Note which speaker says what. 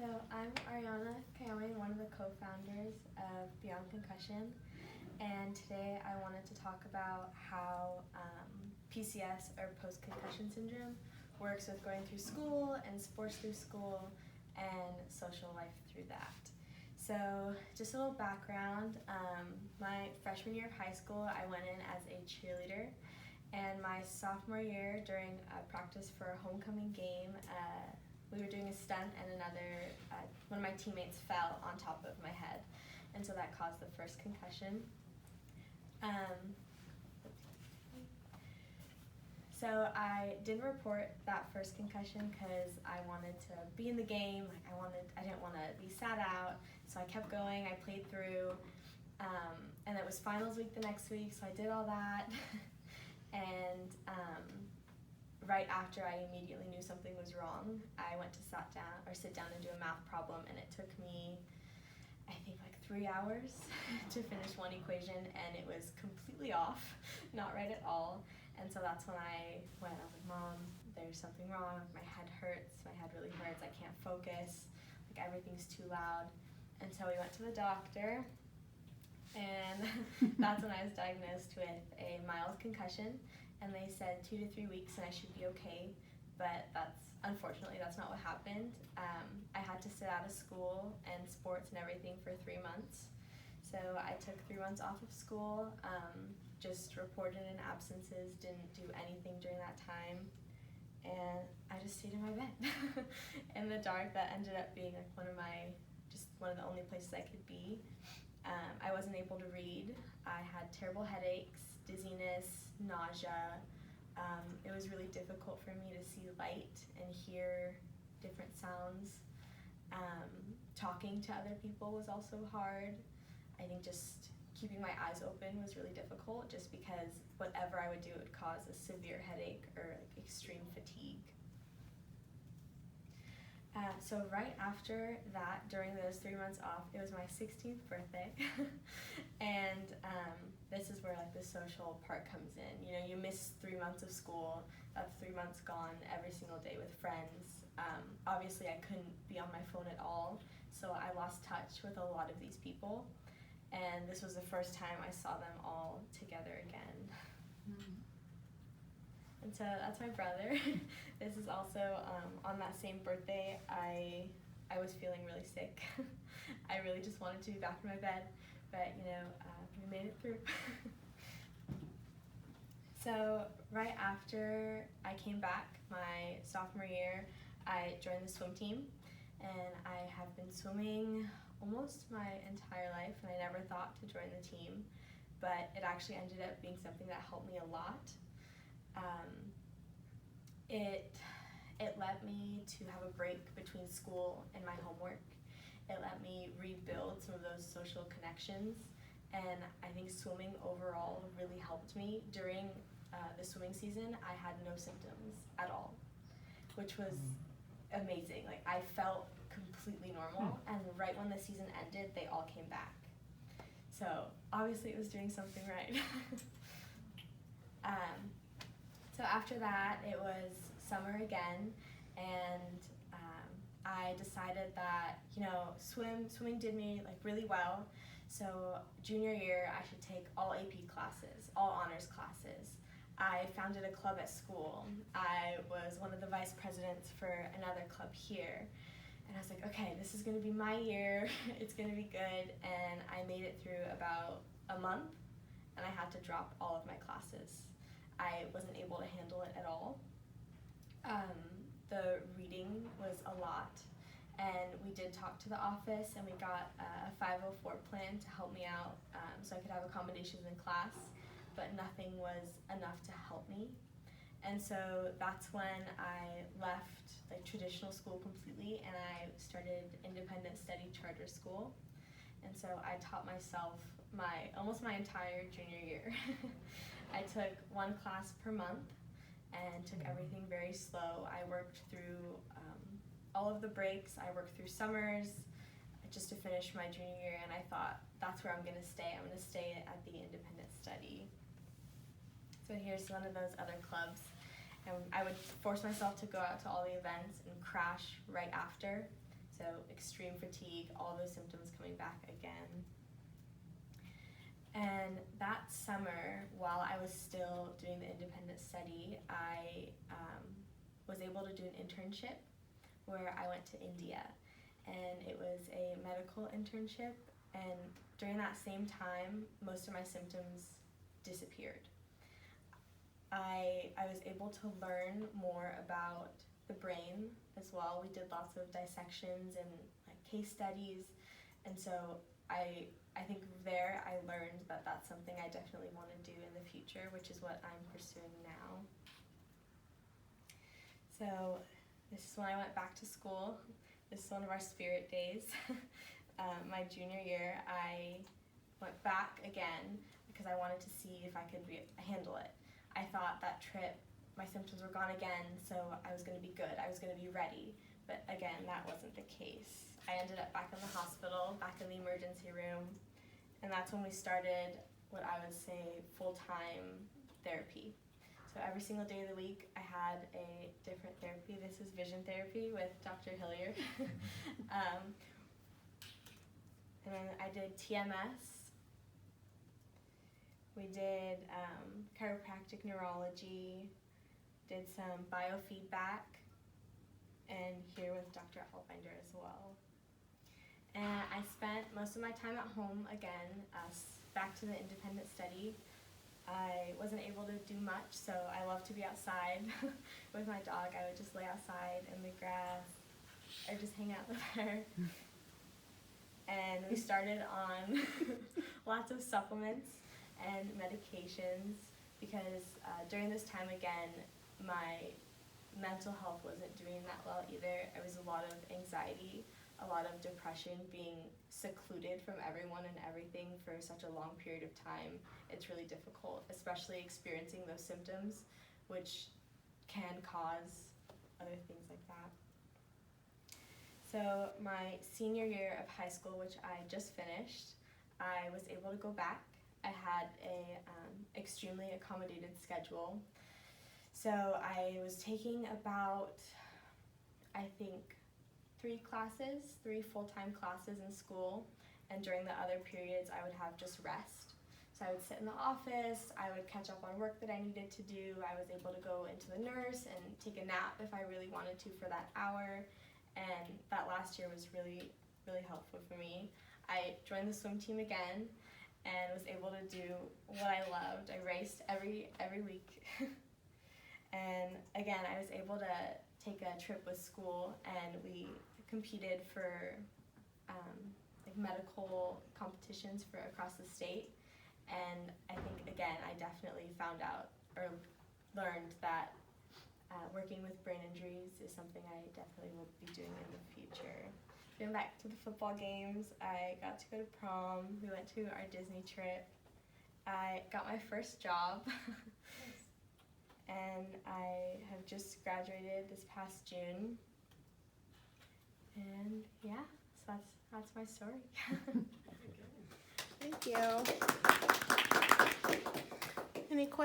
Speaker 1: So I'm Ariana, I'm one of the co-founders of Beyond Concussion, and today I wanted to talk about how PCS, or post-concussion syndrome, works with going through school and sports through school and social life through that. So just a little background, my freshman year of high school I went in as a cheerleader, and my sophomore year during practice for a homecoming game, we were doing a stunt and one of my teammates fell on top of my head, and so that caused the first concussion. So I didn't report that first concussion because I wanted to be in the game. I didn't want to be sat out, so I kept going. I played through, and it was finals week the next week, so I did all that. And right after I immediately knew something was wrong, I went to sit down and do a math problem, and it took me, I think, like 3 hours to finish one equation, and it was completely off, not right at all. And so that's when I was like, Mom, there's something wrong, my head hurts, my head really hurts, I can't focus, like everything's too loud. And so we went to the doctor, and that's when I was diagnosed with a mild concussion, and they said 2 to 3 weeks and I should be okay, but unfortunately that's not what happened. I had to sit out of school and sports and everything for 3 months. So I took 3 months off of school, just reported in absences, didn't do anything during that time, and I just stayed in my bed in the dark. That ended up being like one of the only places I could be. I wasn't able to read. I had terrible headaches, dizziness, nausea. It was really difficult for me to see light and hear different sounds. Talking to other people was also hard. I think just keeping my eyes open was really difficult, just because whatever I would do would cause a severe headache or like extreme fatigue. So right after that, during those 3 months off, it was my 16th birthday, and this is where like the social part comes in. You know, you miss 3 months of school. That's 3 months gone every single day with friends. Obviously, I couldn't be on my phone at all, so I lost touch with a lot of these people, and this was the first time I saw them all together again. And so that's my brother. This is also on that same birthday, I was feeling really sick. I really just wanted to be back in my bed, but we made it through. So right after I came back, my sophomore year, I joined the swim team, and I have been swimming almost my entire life, and I never thought to join the team, but it actually ended up being something that helped me a lot. It let me to have a break between school and my homework. It let me rebuild some of those social connections, and I think swimming overall really helped me. During the swimming season, I had no symptoms at all, which was amazing. Like, I felt completely normal, and right when the season ended, they all came back. So obviously it was doing something right. So after that, it was summer again, and I decided that swimming did me like really well. So junior year, I should take all AP classes, all honors classes. I founded a club at school. I was one of the vice presidents for another club here. And I was like, okay, this is gonna be my year, it's gonna be good. And I made it through about a month, and I had to drop all of my classes. I wasn't able to handle it at all. The reading was a lot, and we did talk to the office, and we got a 504 plan to help me out, so I could have accommodations in class, but nothing was enough to help me. And so that's when I left like traditional school completely, and I started independent study charter school. And so I taught myself almost my entire junior year. I took 1 class per month and took everything very slow. I worked through all of the breaks. I worked through summers just to finish my junior year, and I thought, that's where I'm gonna stay. I'm gonna stay at the independent study. So here's one of those other clubs. And I would force myself to go out to all the events and crash right after. So so extreme fatigue, all those symptoms coming back again. And that summer, while I was still doing the independent study, I was able to do an internship where I went to India. And it was a medical internship, and during that same time, most of my symptoms disappeared. I was able to learn more about the brain as well. We did lots of dissections and case studies, and so I think there I learned that that's something I definitely want to do in the future, which is what I'm pursuing now. So this is when I went back to school. This is one of our spirit days. My junior year, I went back again because I wanted to see if I could handle it. I thought that trip, my symptoms were gone again, so I was going to be good. I was going to be ready. But again, that wasn't the case. I ended up back in the hospital, back in the emergency room, and that's when we started what I would say full-time therapy. So every single day of the week, I had a different therapy. This is vision therapy with Dr. Hilliard. And then I did TMS. We did chiropractic neurology, did some biofeedback, and here with Dr. Albinder as well. And I spent most of my time at home again, back to the independent study. I wasn't able to do much, so I love to be outside with my dog. I would just lay outside in the grass or just hang out with her. And we started on lots of supplements and medications because during this time again, my mental health wasn't doing that well either. It was a lot of anxiety, a lot of depression, being secluded from everyone and everything for such a long period of time. It's really difficult, especially experiencing those symptoms, which can cause other things like that. So my senior year of high school, which I just finished, I was able to go back. I had a extremely accommodated schedule. So I was taking about, I think, 3 full-time classes in school, and during the other periods I would have just rest. So I would sit in the office, I would catch up on work that I needed to do, I was able to go into the nurse and take a nap if I really wanted to for that hour, and that last year was really, really helpful for me. I joined the swim team again and was able to do what I loved. I raced every week. And again, I was able to take a trip with school, and we competed for medical competitions for across the state. And I think again, I definitely found out or learned that working with brain injuries is something I definitely will be doing in the future. Going back to the football games, I got to go to prom. We went to our Disney trip. I got my first job. And I have just graduated this past June. And yeah, so that's my story.
Speaker 2: Thank you. Any questions?